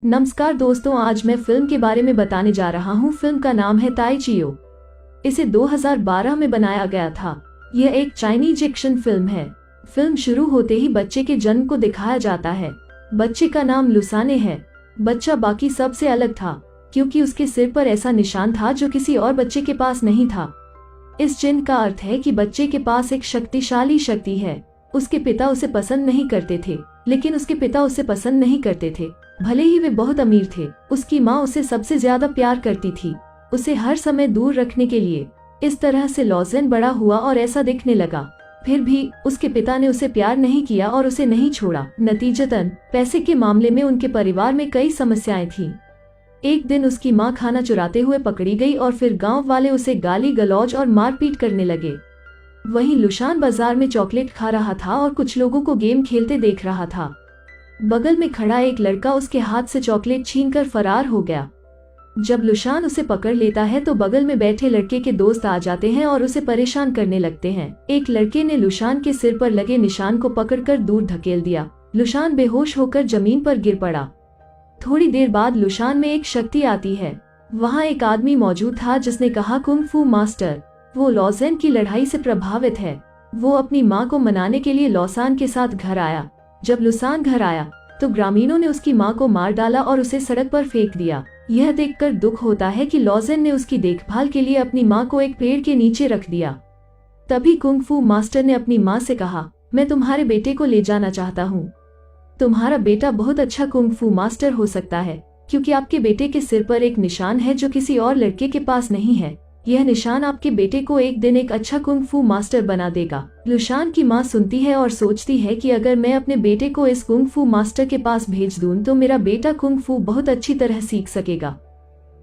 नमस्कार दोस्तों, आज मैं फिल्म के बारे में बताने जा रहा हूँ। फिल्म का नाम है ताई चियो। इसे 2012 में बनाया गया था। यह एक चाइनीज एक्शन फिल्म है। फिल्म शुरू होते ही बच्चे के जन्म को दिखाया जाता है। बच्चे का नाम लुसाने है। बच्चा बाकी सबसे अलग था क्योंकि उसके सिर पर ऐसा निशान था जो किसी और बच्चे के पास नहीं था। इस चिन्ह का अर्थ है कि बच्चे के पास एक शक्तिशाली शक्ति है। उसके पिता उसे पसंद नहीं करते थे, लेकिन उसके पिता उसे पसंद नहीं करते थे, भले ही वे बहुत अमीर थे। उसकी माँ उसे सबसे ज्यादा प्यार करती थी, उसे हर समय दूर रखने के लिए। इस तरह से लॉज़ेन बड़ा हुआ और ऐसा दिखने लगा। फिर भी उसके पिता ने उसे प्यार नहीं किया और उसे नहीं छोड़ा। नतीजतन पैसे के मामले में उनके परिवार में कई समस्याएं थीं। एक दिन उसकी माँ खाना चुराते हुए पकड़ी गई और फिर गांव वाले उसे गाली गलौज और मारपीट करने लगे। वहीं लुशान बाजार में चॉकलेट खा रहा था और कुछ लोगों को गेम खेलते देख रहा था। बगल में खड़ा एक लड़का उसके हाथ से चॉकलेट छीनकर फरार हो गया। जब लुशान उसे पकड़ लेता है तो बगल में बैठे लड़के के दोस्त आ जाते हैं और उसे परेशान करने लगते हैं। एक लड़के ने लुशान के सिर पर लगे निशान को पकड़कर दूर धकेल दिया। लुशान बेहोश होकर जमीन पर गिर पड़ा। थोड़ी देर बाद लुशान में एक शक्ति आती है। वहाँ एक आदमी मौजूद था जिसने कहा, कुंग फू मास्टर। वो लॉज़ेन की लड़ाई से प्रभावित है। वो अपनी माँ को मनाने के लिए लॉसान के साथ घर आया। जब लुसान घर आया तो ग्रामीणों ने उसकी माँ को मार डाला और उसे सड़क पर फेंक दिया। यह देखकर दुख होता है कि लॉज़ेन ने उसकी देखभाल के लिए अपनी माँ को एक पेड़ के नीचे रख दिया। तभी कुंग फू मास्टर ने अपनी माँ से कहा, मैं तुम्हारे बेटे को ले जाना चाहता हूँ। तुम्हारा बेटा बहुत अच्छा कुंग फू मास्टर हो सकता है क्योंकि आपके बेटे के सिर पर एक निशान है जो किसी और लड़के के पास नहीं है। यह निशान आपके बेटे को एक दिन एक अच्छा कुंग फू मास्टर बना देगा। लुशान की माँ सुनती है और सोचती है कि अगर मैं अपने बेटे को इस कुंग फू मास्टर के पास भेज दूं तो मेरा बेटा कुंग फू बहुत अच्छी तरह सीख सकेगा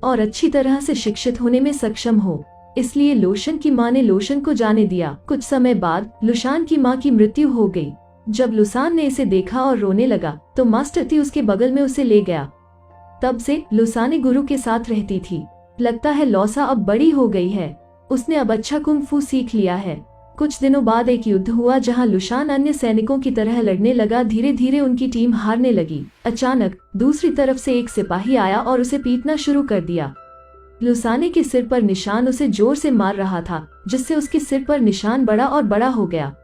और अच्छी तरह से शिक्षित होने में सक्षम हो। इसलिए लोशन की माँ ने लोशन को जाने दिया। कुछ समय बाद लुशान की माँ की मृत्यु हो गई। जब लुसान ने इसे देखा और रोने लगा तो मास्टर ती उसके बगल में उसे ले गया। तब से लुसाने गुरु के साथ रहती थी। लगता है लौसा अब बड़ी हो गई है। उसने अब अच्छा कुंग फू सीख लिया है। कुछ दिनों बाद एक युद्ध हुआ जहां लुशान अन्य सैनिकों की तरह लड़ने लगा। धीरे धीरे उनकी टीम हारने लगी। अचानक दूसरी तरफ से एक सिपाही आया और उसे पीटना शुरू कर दिया। लुसाने के सिर पर निशान उसे जोर से मार रहा था, जिससे उसके सिर पर निशान बड़ा और बड़ा हो गया।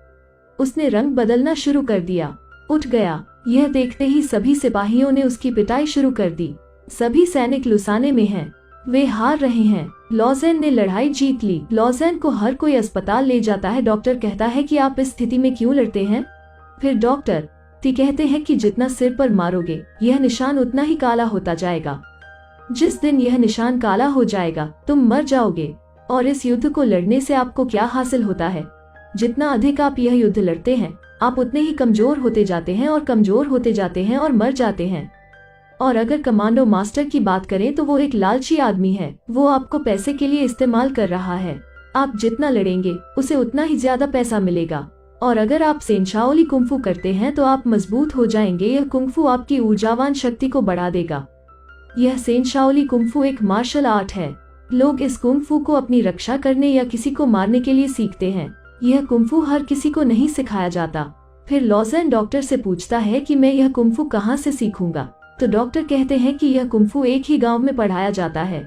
उसने रंग बदलना शुरू कर दिया, उठ गया। यह देखते ही सभी सिपाहियों ने उसकी पिटाई शुरू कर दी। सभी सैनिक लुसाने में हैं। वे हार रहे हैं। लॉज़ेन ने लड़ाई जीत ली। लॉज़ेन को हर कोई अस्पताल ले जाता है। डॉक्टर कहता है कि आप इस स्थिति में क्यों लड़ते हैं? फिर डॉक्टर ती कहते हैं कि जितना सिर पर मारोगे यह निशान उतना ही काला होता जाएगा। जिस दिन यह निशान काला हो जाएगा तुम मर जाओगे। और इस युद्ध को लड़ने से आपको क्या हासिल होता है? जितना अधिक आप यह युद्ध लड़ते हैं आप उतने ही कमजोर होते जाते हैं और कमजोर होते जाते हैं और मर जाते हैं। और अगर कमांडो मास्टर की बात करें तो वो एक लालची आदमी है। वो आपको पैसे के लिए इस्तेमाल कर रहा है। आप जितना लड़ेंगे उसे उतना ही ज्यादा पैसा मिलेगा। और अगर आप सेंशाओली कुंफू करते हैं तो आप मजबूत हो जाएंगे। यह कुंफू आपकी ऊर्जावान शक्ति को बढ़ा देगा। यह सेंशाओली कुंफू एक मार्शल आर्ट है। लोग इस कुंफू को अपनी रक्षा करने या किसी को मारने के लिए सीखते हैं। यह कुंफू हर किसी को नहीं सिखाया जाता। फिर लॉज़ेन डॉक्टर से पूछता है कि मैं यह कुंफू कहाँ से सीखूंगा? तो डॉक्टर कहते हैं कि यह कुंफू एक ही गांव में पढ़ाया जाता है।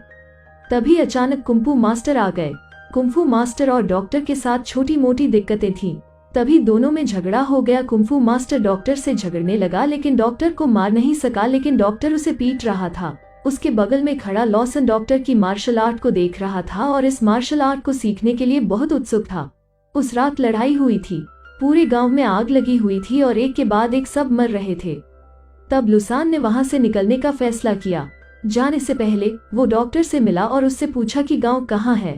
तभी अचानक कुंफू मास्टर आ गए। कुंफू मास्टर और डॉक्टर के साथ छोटी मोटी दिक्कतें थीं। तभी दोनों में झगड़ा हो गया। कुंफू मास्टर डॉक्टर से झगड़ने लगा लेकिन डॉक्टर को मार नहीं सका, लेकिन डॉक्टर उसे पीट रहा था। उसके बगल में खड़ा लॉसन डॉक्टर की मार्शल आर्ट को देख रहा था और इस मार्शल आर्ट को सीखने के लिए बहुत उत्सुक था। उस रात लड़ाई हुई थी। पूरे गांव में आग लगी हुई थी और एक के बाद एक सब मर रहे थे। तब लुसान ने वहां से निकलने का फैसला किया। जाने से पहले वो डॉक्टर से मिला और उससे पूछा कि गांव कहाँ है।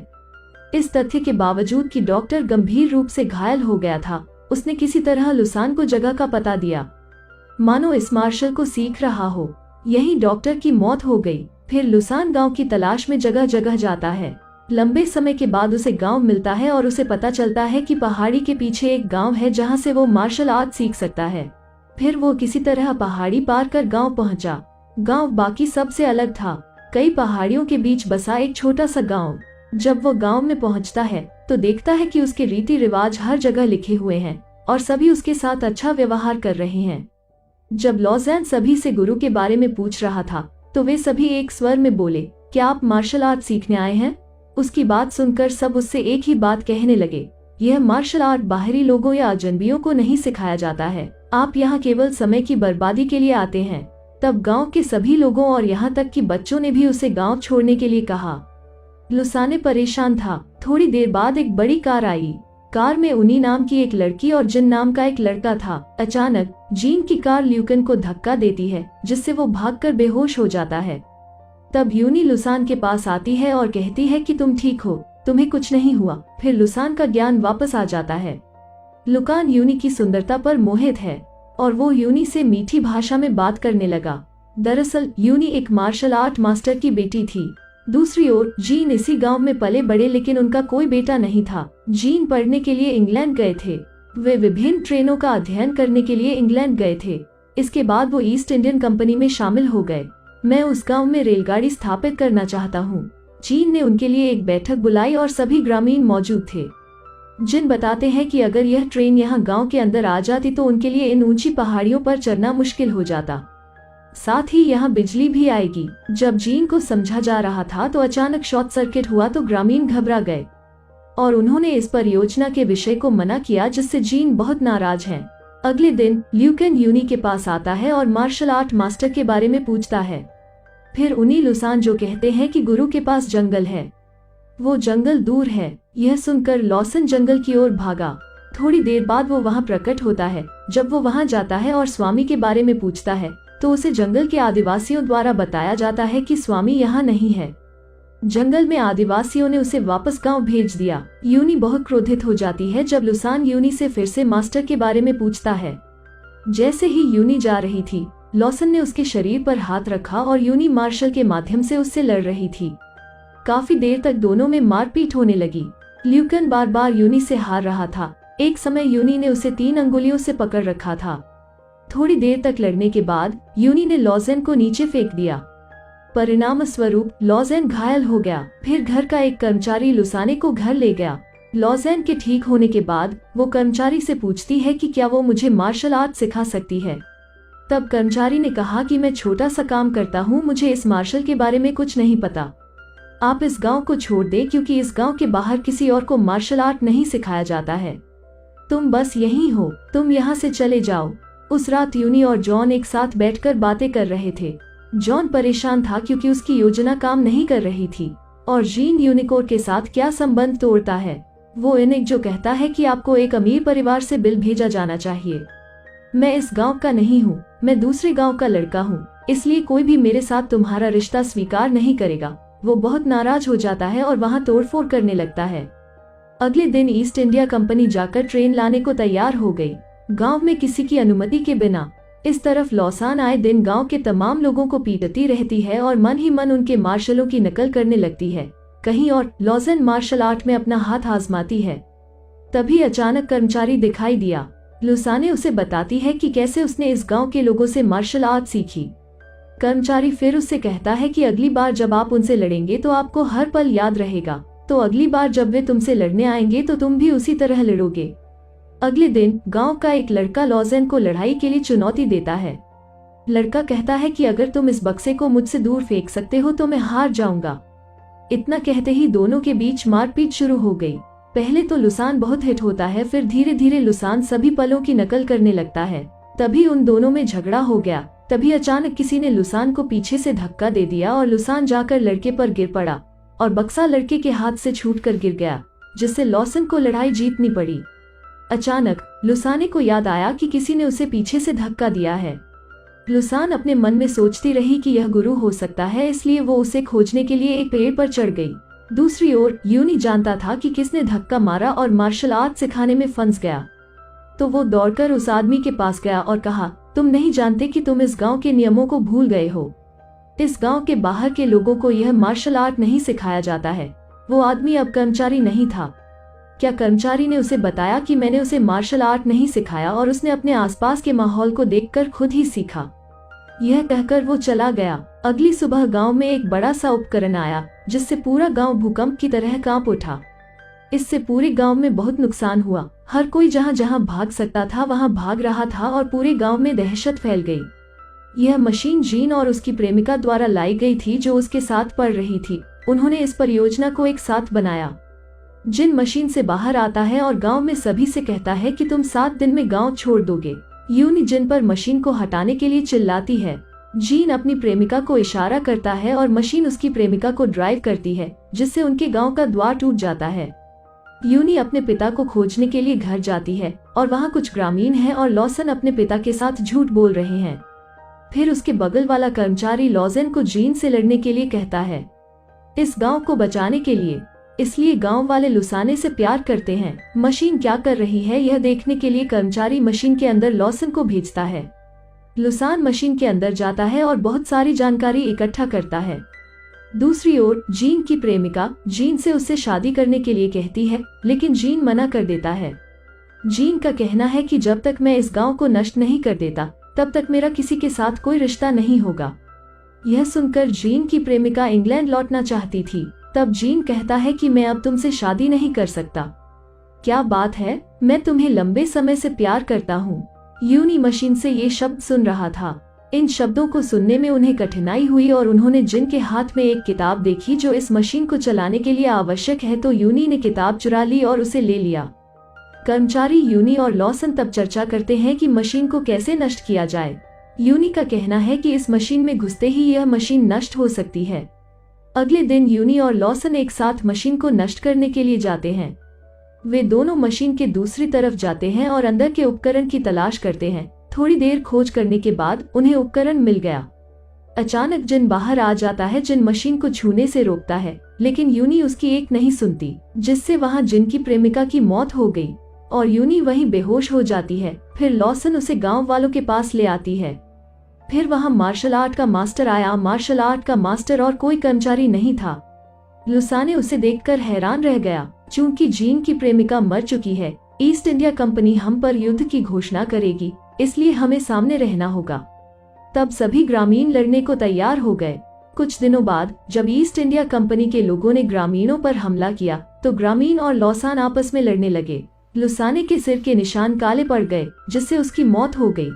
इस तथ्य के बावजूद कि डॉक्टर गंभीर रूप से घायल हो गया था, उसने किसी तरह लुसान को जगह का पता दिया, मानो इस मार्शल को सीख रहा हो। यहीं डॉक्टर की मौत हो गई। फिर लुसान गांव की तलाश में जगह जगह जाता है। लंबे समय के बाद उसे गांव मिलता है और उसे पता चलता है कि पहाड़ी के पीछे एक गांव है जहां से वो मार्शल आर्ट सीख सकता है। फिर वो किसी तरह पहाड़ी पार कर गांव पहुंचा। गांव बाकी सबसे अलग था। कई पहाड़ियों के बीच बसा एक छोटा सा गांव। जब वो गांव में पहुंचता है तो देखता है कि उसके रीति रिवाज हर जगह लिखे हुए हैं और सभी उसके साथ अच्छा व्यवहार कर रहे हैं। जब लॉज़ैन सभी से गुरु के बारे में पूछ रहा था तो वे सभी एक स्वर में बोले, क्या आप मार्शल आर्ट सीखने आए हैं? उसकी बात सुनकर सब उससे एक ही बात कहने लगे, यह मार्शल आर्ट बाहरी लोगों या अजनबियों को नहीं सिखाया जाता है, आप यहाँ केवल समय की बर्बादी के लिए आते हैं। तब गांव के सभी लोगों और यहाँ तक कि बच्चों ने भी उसे गांव छोड़ने के लिए कहा। लुसाने परेशान था। थोड़ी देर बाद एक बड़ी कार आई। कार में उनी नाम की एक लड़की और जिन नाम का एक लड़का था। अचानक जीन की कार ल्यूकन को धक्का देती है, जिससे वो भागकर बेहोश हो जाता है। तब यूनी लुसान के पास आती है और कहती है कि तुम ठीक हो, तुम्हें कुछ नहीं हुआ। फिर लुसान का ज्ञान वापस आ जाता है। लुकान यूनी की सुंदरता पर मोहित है और वो यूनी से मीठी भाषा में बात करने लगा। दरअसल यूनी एक मार्शल आर्ट मास्टर की बेटी थी। दूसरी ओर जीन इसी गांव में पले बड़े, लेकिन उनका कोई बेटा नहीं था। जीन पढ़ने के लिए इंग्लैंड गए थे। वे विभिन्न ट्रेनों का अध्ययन करने के लिए इंग्लैंड गए थे। इसके बाद वो ईस्ट इंडियन कंपनी में शामिल हो गए। मैं उस गांव में रेलगाड़ी स्थापित करना चाहता हूँ। जीन ने उनके लिए एक बैठक बुलाई और सभी ग्रामीण मौजूद थे। जिन बताते हैं कि अगर यह ट्रेन यहाँ गांव के अंदर आ जाती तो उनके लिए इन ऊंची पहाड़ियों पर चढ़ना मुश्किल हो जाता, साथ ही यहाँ बिजली भी आएगी। जब जीन को समझा जा रहा था तो अचानक शॉर्ट सर्किट हुआ तो ग्रामीण घबरा गए और उन्होंने इस परियोजना के विषय को मना किया, जिससे जीन बहुत नाराज है। अगले दिन ल्यूकन यूनी के पास आता है और मार्शल आर्ट मास्टर के बारे में पूछता है। फिर उनी लुसान जो कहते हैं कि गुरु के पास जंगल है, वो जंगल दूर है। यह सुनकर लॉसन जंगल की ओर भागा। थोड़ी देर बाद वो वहाँ प्रकट होता है। जब वो वहाँ जाता है और स्वामी के बारे में पूछता है तो उसे जंगल के आदिवासियों द्वारा बताया जाता है कि स्वामी यहाँ नहीं है। जंगल में आदिवासियों ने उसे वापस गांव भेज दिया। यूनी बहुत क्रोधित हो जाती है जब लुसान यूनी से फिर से मास्टर के बारे में पूछता है। जैसे ही यूनी जा रही थी, लॉसन ने उसके शरीर पर हाथ रखा और यूनी मार्शल के माध्यम से उससे लड़ रही थी। काफी देर तक दोनों में मारपीट होने लगी। ल्यूकन बार बार यूनी से हार रहा था। एक समय यूनी ने उसे 3 अंगुलियों से पकड़ रखा था। थोड़ी देर तक लड़ने के बाद यूनी ने लॉज़ैन को नीचे फेंक दिया। परिणाम स्वरूप लॉज़ैन घायल हो गया। फिर घर का एक कर्मचारी लुसाने को घर ले गया। लॉज़ैन के ठीक होने के बाद वो कर्मचारी से पूछती है कि क्या वो मुझे मार्शल आर्ट सिखा सकती है। तब कर्मचारी ने कहा कि मैं छोटा सा काम करता हूँ, मुझे इस मार्शल के बारे में कुछ नहीं पता। आप इस गांव को छोड़ दे, क्योंकि इस गांव के बाहर किसी और को मार्शल आर्ट नहीं सिखाया जाता है। तुम बस यहीं हो, तुम यहाँ से चले जाओ। उस रात यूनी और जॉन एक साथ बैठकर बातें कर रहे थे। जॉन परेशान था क्योंकि उसकी योजना काम नहीं कर रही थी। और जीन यूनिकोर के साथ क्या संबंध तोड़ता है। वो इनिक जो कहता है कि आपको एक अमीर परिवार से बिल भेजा जाना चाहिए। मैं इस गांव का नहीं हूँ, मैं दूसरे गांव का लड़का हूँ, इसलिए कोई भी मेरे साथ तुम्हारा रिश्ता स्वीकार नहीं करेगा। वो बहुत नाराज हो जाता है और वहाँ तोड़फोड़ करने लगता है। अगले दिन ईस्ट इंडिया कंपनी जाकर ट्रेन लाने को तैयार हो गई, गांव में किसी की अनुमति के बिना। इस तरफ लॉसान आए दिन गांव के तमाम लोगों को पीटती रहती है और मन ही मन उनके मार्शलों की नकल करने लगती है। कहीं और लॉज़ैन मार्शल आर्ट में अपना हाथ आजमाती है। तभी अचानक कर्मचारी दिखाई दिया। लुसाने उसे बताती है कि कैसे उसने इस गांव के लोगों से मार्शल आर्ट सीखी। कर्मचारी फिर उससे कहता है कि अगली बार जब आप उनसे लड़ेंगे तो आपको हर पल याद रहेगा, तो अगली बार जब वे तुमसे लड़ने आएंगे तो तुम भी उसी तरह लड़ोगे। अगले दिन गांव का एक लड़का लॉज़ैन को लड़ाई के लिए चुनौती देता है। लड़का कहता है कि अगर तुम इस बक्से को मुझसे दूर फेंक सकते हो तो मैं हार जाऊंगा। इतना कहते ही दोनों के बीच मारपीट शुरू हो गई। पहले तो लुसान बहुत हिट होता है, फिर धीरे धीरे लुसान सभी पलों की नकल करने लगता है। तभी उन दोनों में झगड़ा हो गया। तभी अचानक किसी ने लुसान को पीछे से धक्का दे दिया और लुसान जाकर लड़के पर गिर पड़ा और बक्सा लड़के के हाथ से छूटकर गिर गया, जिससे लॉसन को लड़ाई जीतनी पड़ी। अचानक लुसाने को याद आया कि किसी ने उसे पीछे से धक्का दिया है। लुसान अपने मन में सोचती रही कि यह गुरु हो सकता है, इसलिए वो उसे खोजने के लिए एक पेड़ पर चढ़ गई। दूसरी ओर यूनी जानता था कि किसने धक्का मारा और मार्शल आर्ट सिखाने में फंस गया, तो वो दौड़कर उस आदमी के पास गया और कहा, तुम नहीं जानते कि तुम इस गांव के नियमों को भूल गए हो। इस गांव के बाहर के लोगों को यह मार्शल आर्ट नहीं सिखाया जाता है। वो आदमी अब कर्मचारी नहीं था। क्या कर्मचारी ने उसे बताया कि मैंने उसे मार्शल आर्ट नहीं सिखाया और उसने अपने आसपास के माहौल को देखकर खुद ही सीखा। यह कहकर वो चला गया। अगली सुबह गांव में एक बड़ा सा उपकरण आया, जिससे पूरा गांव भूकंप की तरह कांप उठा। इससे पूरे गांव में बहुत नुकसान हुआ। हर कोई जहां जहां भाग सकता था वहां भाग रहा था और पूरे गांव में दहशत फैल गई। यह मशीन जीन और उसकी प्रेमिका द्वारा लाई गई थी जो उसके साथ पढ़ रही थी। उन्होंने इस परियोजना को एक साथ बनाया। जिन मशीन से बाहर आता है और गांव में सभी से कहता है कि तुम 7 दिन में गांव छोड़ दोगे। यूनी जिन पर मशीन को हटाने के लिए चिल्लाती है। जीन अपनी प्रेमिका को इशारा करता है और मशीन उसकी प्रेमिका को ड्राइव करती है, जिससे उनके गांव का द्वार टूट जाता है। यूनी अपने पिता को खोजने के लिए घर जाती है और वहां कुछ ग्रामीण हैं और लॉसन अपने पिता के साथ झूठ बोल रहे हैं। फिर उसके बगल वाला कर्मचारी लॉजेन को जीन से लड़ने के लिए कहता है, इस गांव को बचाने के लिए। इसलिए गांव वाले लुसाने से प्यार करते हैं। मशीन क्या कर रही है यह देखने के लिए कर्मचारी मशीन के अंदर लॉसन को भेजता है। लुसान मशीन के अंदर जाता है और बहुत सारी जानकारी इकट्ठा करता है। दूसरी ओर जीन की प्रेमिका जीन से उससे शादी करने के लिए कहती है, लेकिन जीन मना कर देता है। जीन का कहना है कि जब तक मैं इस गांव को नष्ट नहीं कर देता तब तक मेरा किसी के साथ कोई रिश्ता नहीं होगा। यह सुनकर जीन की प्रेमिका इंग्लैंड लौटना चाहती थी। तब जीन कहता है कि मैं अब तुमसे शादी नहीं कर सकता। क्या बात है, मैं तुम्हें लंबे समय से प्यार करता हूँ। यूनी मशीन से ये शब्द सुन रहा था। इन शब्दों को सुनने में उन्हें कठिनाई हुई और उन्होंने जिन के हाथ में एक किताब देखी जो इस मशीन को चलाने के लिए आवश्यक है, तो यूनी ने किताब चुरा ली और उसे ले लिया। कर्मचारी यूनी और लॉसन तब चर्चा करते हैं कि मशीन को कैसे नष्ट किया जाए। यूनी का कहना है कि इस मशीन में घुसते ही यह मशीन नष्ट हो सकती है। अगले दिन यूनी और लॉसन एक साथ मशीन को नष्ट करने के लिए जाते हैं। वे दोनों मशीन के दूसरी तरफ जाते हैं और अंदर के उपकरण की तलाश करते हैं। थोड़ी देर खोज करने के बाद उन्हें उपकरण मिल गया। अचानक जिन बाहर आ जाता है, जिन मशीन को छूने से रोकता है, लेकिन यूनी उसकी एक नहीं सुनती, जिससे वहां जिन की प्रेमिका की मौत हो गई और यूनी वहीं बेहोश हो जाती है। फिर लॉसन उसे गांव वालों के पास ले आती है। फिर वहां मार्शल आर्ट का मास्टर आया। मार्शल आर्ट का मास्टर और कोई कर्मचारी नहीं था। लुसाने उसे देखकर हैरान रह गया। चूंकि जीन की प्रेमिका मर चुकी है, ईस्ट इंडिया कंपनी हम पर युद्ध की घोषणा करेगी, इसलिए हमें सामने रहना होगा। तब सभी ग्रामीण लड़ने को तैयार हो गए। कुछ दिनों बाद जब ईस्ट इंडिया कंपनी के लोगों ने ग्रामीणों पर हमला किया तो ग्रामीण और लॉसान आपस में लड़ने लगे। लुसाने के सिर के निशान काले पड़ गए, जिससे उसकी मौत हो गई।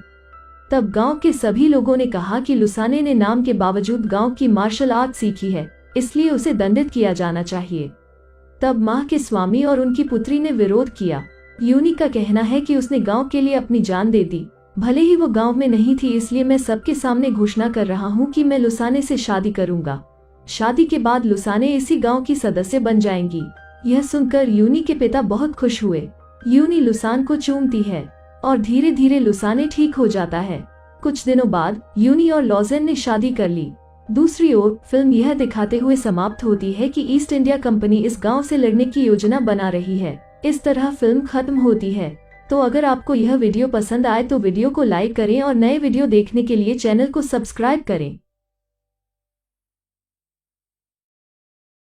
तब गांव के सभी लोगों ने कहा कि लुसाने ने नाम के बावजूद गांव की मार्शल आर्ट सीखी है, इसलिए उसे दंडित किया जाना चाहिए। तब माँ के स्वामी और उनकी पुत्री ने विरोध किया। यूनी का कहना है कि उसने गांव के लिए अपनी जान दे दी। भले ही वो गांव में नहीं थी, इसलिए मैं सबके सामने घोषणा कर रहा हूँ कि मैं लुसाने से शादी करूंगा। शादी के बाद लुसाने इसी गांव की सदस्य बन जाएंगी। यह सुनकर यूनी के पिता बहुत खुश हुए। यूनी लुसान को चूमती है और धीरे धीरे लुसाने ठीक हो जाता है। कुछ दिनों बाद यूनी और लॉजेन ने शादी कर ली। दूसरी ओर फिल्म यह दिखाते हुए समाप्त होती है कि ईस्ट इंडिया कंपनी इस गांव से लड़ने की योजना बना रही है। इस तरह फिल्म खत्म होती है। तो अगर आपको यह वीडियो पसंद आए तो वीडियो को लाइक करें और नए वीडियो देखने के लिए चैनल को सब्सक्राइब करें।